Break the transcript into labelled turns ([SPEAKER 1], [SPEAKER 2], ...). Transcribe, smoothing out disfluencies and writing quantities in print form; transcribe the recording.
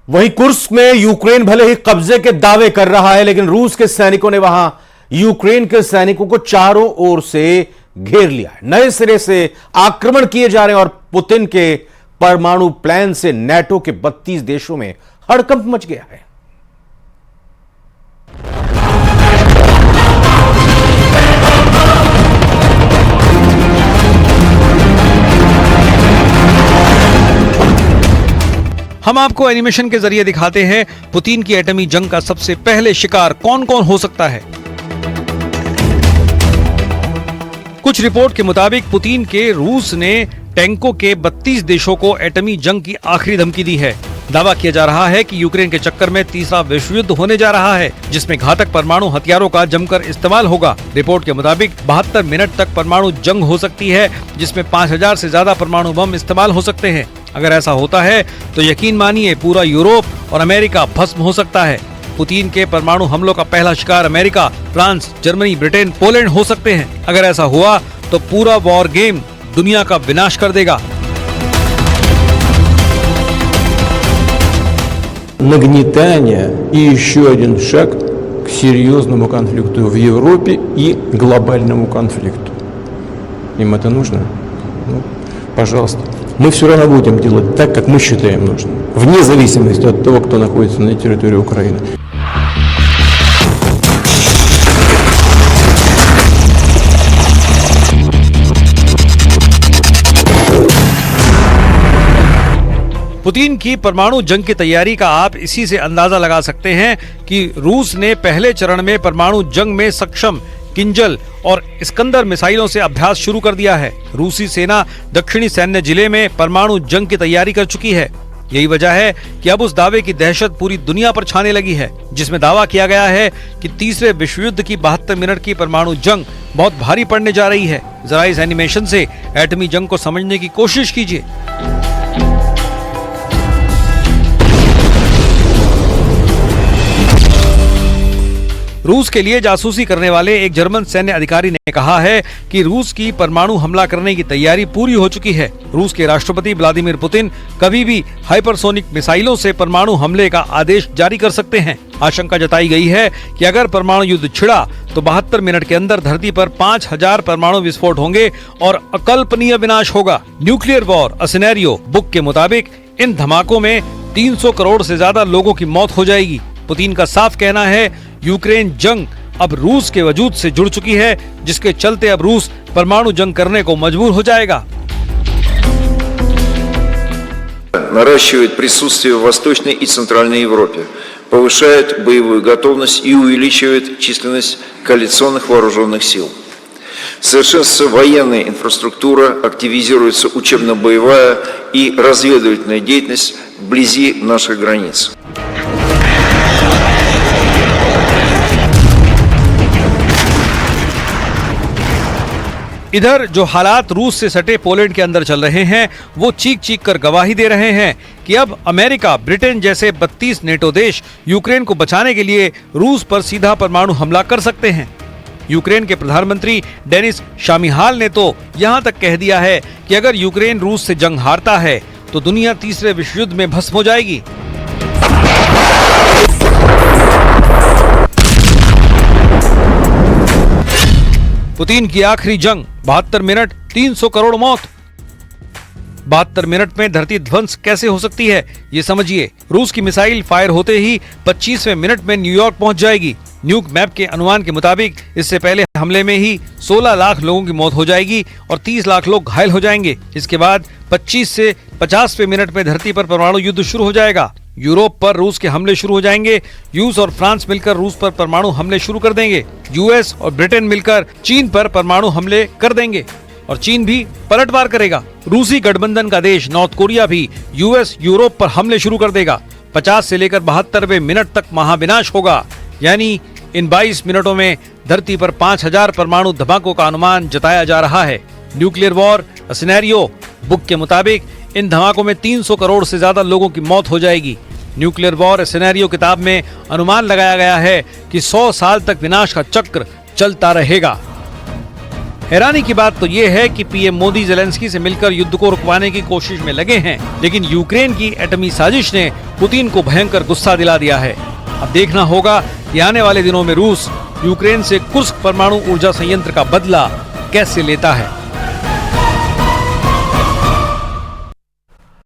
[SPEAKER 1] वहीं कुर्स्क में यूक्रेन भले ही कब्जे के दावे कर रहा है, लेकिन रूस के सैनिकों ने वहां यूक्रेन के सैनिकों को चारों ओर से घेर लिया है। नए सिरे से आक्रमण किए जा रहे हैं और पुतिन के परमाणु प्लान से नेटो के 32 देशों में हड़कंप मच गया है।
[SPEAKER 2] हम आपको एनिमेशन के जरिए दिखाते हैं पुतिन की एटमी जंग का सबसे पहले शिकार कौन कौन हो सकता है। कुछ रिपोर्ट के मुताबिक पुतिन के रूस ने टैंकों के 32 देशों को एटमी जंग की आखिरी धमकी दी है। दावा किया जा रहा है कि यूक्रेन के चक्कर में तीसरा विश्व युद्ध होने जा रहा है, जिसमें घातक परमाणु हथियारों का जमकर इस्तेमाल होगा। रिपोर्ट के मुताबिक 72 मिनट तक परमाणु जंग हो सकती है, जिसमें 5000 से ज्यादा परमाणु बम इस्तेमाल हो सकते हैं। अगर ऐसा होता है तो यकीन मानिए पूरा यूरोप और अमेरिका भस्म हो सकता है। पुतिन के परमाणु हमलों का पहला शिकार America, France, Germany, Britain, Poland हो सकते हैं। अगर ऐसा हुआ तो पूरा वॉर गेम दुनिया का विनाश कर देगा।
[SPEAKER 3] Нагнетание и еще один шаг к серьезному конфликту в Европе и глобальному конфликту. Им это нужно? Ну, пожалуйста. Мы все равно будем делать так, как мы считаем нужным, вне зависимости от того, кто находится на территории Украины.
[SPEAKER 2] पुतिन की परमाणु जंग की तैयारी का आप इसी से अंदाजा लगा सकते हैं कि रूस ने पहले चरण में परमाणु जंग में सक्षम किंजल और इस्कंदर मिसाइलों से अभ्यास शुरू कर दिया है। रूसी सेना दक्षिणी सैन्य जिले में परमाणु जंग की तैयारी कर चुकी है। यही वजह है कि अब उस दावे की दहशत पूरी दुनिया पर छाने लगी है, जिसमें दावा किया गया है कि तीसरे विश्व युद्ध की 72 मिनट की परमाणु जंग बहुत भारी पड़ने जा रही है। जरा इस एनिमेशन से एटमी जंग को समझने की कोशिश कीजिए। रूस के लिए जासूसी करने वाले एक जर्मन सैन्य अधिकारी ने कहा है कि रूस की परमाणु हमला करने की तैयारी पूरी हो चुकी है। रूस के राष्ट्रपति व्लादिमीर पुतिन कभी भी हाइपरसोनिक मिसाइलों से परमाणु हमले का आदेश जारी कर सकते हैं। आशंका जताई गई है कि अगर परमाणु युद्ध छिड़ा तो 72 मिनट के अंदर धरती पर 5000 परमाणु विस्फोट होंगे और अकल्पनीय विनाश होगा। Nuclear war a scenario book के मुताबिक इन धमाकों में 300 करोड़ से ज्यादा लोगों की मौत हो जाएगी। पुतिन का साफ कहना है यूक्रेन जंग अब रूस के वजूद से जुड़ चुकी है, जिसके चलते अब रूस परमाणु जंग करने को मजबूर हो जाएगा।
[SPEAKER 4] Наращивает присутствие в Восточной и Центральной Европе, повышает боевую готовность и увеличивает численность коалиционных вооруженных сил. Совершенствуется военная инфраструктура, активизируется учебно-боевая и разведывательная деятельность вблизи наших границ.
[SPEAKER 2] इधर जो हालात रूस से सटे पोलैंड के अंदर चल रहे हैं, वो चीख चीख कर गवाही दे रहे हैं कि अब अमेरिका, ब्रिटेन जैसे 32 नेटो देश यूक्रेन को बचाने के लिए रूस पर सीधा परमाणु हमला कर सकते हैं। यूक्रेन के प्रधानमंत्री डेनिस शामिहाल ने तो यहाँ तक कह दिया है कि अगर यूक्रेन रूस से जंग हारता है तो दुनिया तीसरे विश्व युद्ध में भस्म हो जाएगी। पुतिन की आखिरी जंग 72 मिनट 300 करोड़ मौत। 72 मिनट में धरती ध्वंस कैसे हो सकती है, ये समझिए। रूस की मिसाइल फायर होते ही 25वें मिनट में न्यूयॉर्क पहुंच जाएगी। न्यूक मैप के अनुमान के मुताबिक इससे पहले हमले में ही 16 लाख लोगों की मौत हो जाएगी और 30 लाख लोग घायल हो जाएंगे। इसके बाद 25 से 50वें मिनट में धरती पर परमाणु युद्ध शुरू हो जाएगा। यूरोप पर रूस के हमले शुरू हो जाएंगे। यूएस और फ्रांस मिलकर रूस पर परमाणु हमले शुरू कर देंगे। यूएस और ब्रिटेन मिलकर चीन पर परमाणु हमले कर देंगे और चीन भी पलटवार करेगा। रूसी गठबंधन का देश नॉर्थ कोरिया भी यूएस, यूरोप पर हमले शुरू कर देगा। 50 से लेकर 72वें मिनट तक महाविनाश होगा। यानी इन 22 मिनटों में धरती पर 5000 परमाणु धमाकों का अनुमान जताया जा रहा है। Nuclear war a scenario book के मुताबिक इन धमाकों में 300 करोड़ से ज्यादा लोगों की मौत हो जाएगी। न्यूक्लियर वॉर अ सिनेरियो किताब में अनुमान लगाया गया है कि 100 साल तक विनाश का चक्र चलता रहेगा। हैरानी की बात तो ये है कि पीएम मोदी ज़ेलेंस्की से मिलकर युद्ध को रुकवाने की कोशिश में लगे हैं, लेकिन यूक्रेन की एटमी साजिश ने पुतिन को भयंकर गुस्सा दिला दिया है। अब देखना होगा कि आने वाले दिनों में रूस यूक्रेन से कुर्स्क परमाणु ऊर्जा संयंत्र का बदला कैसे लेता है।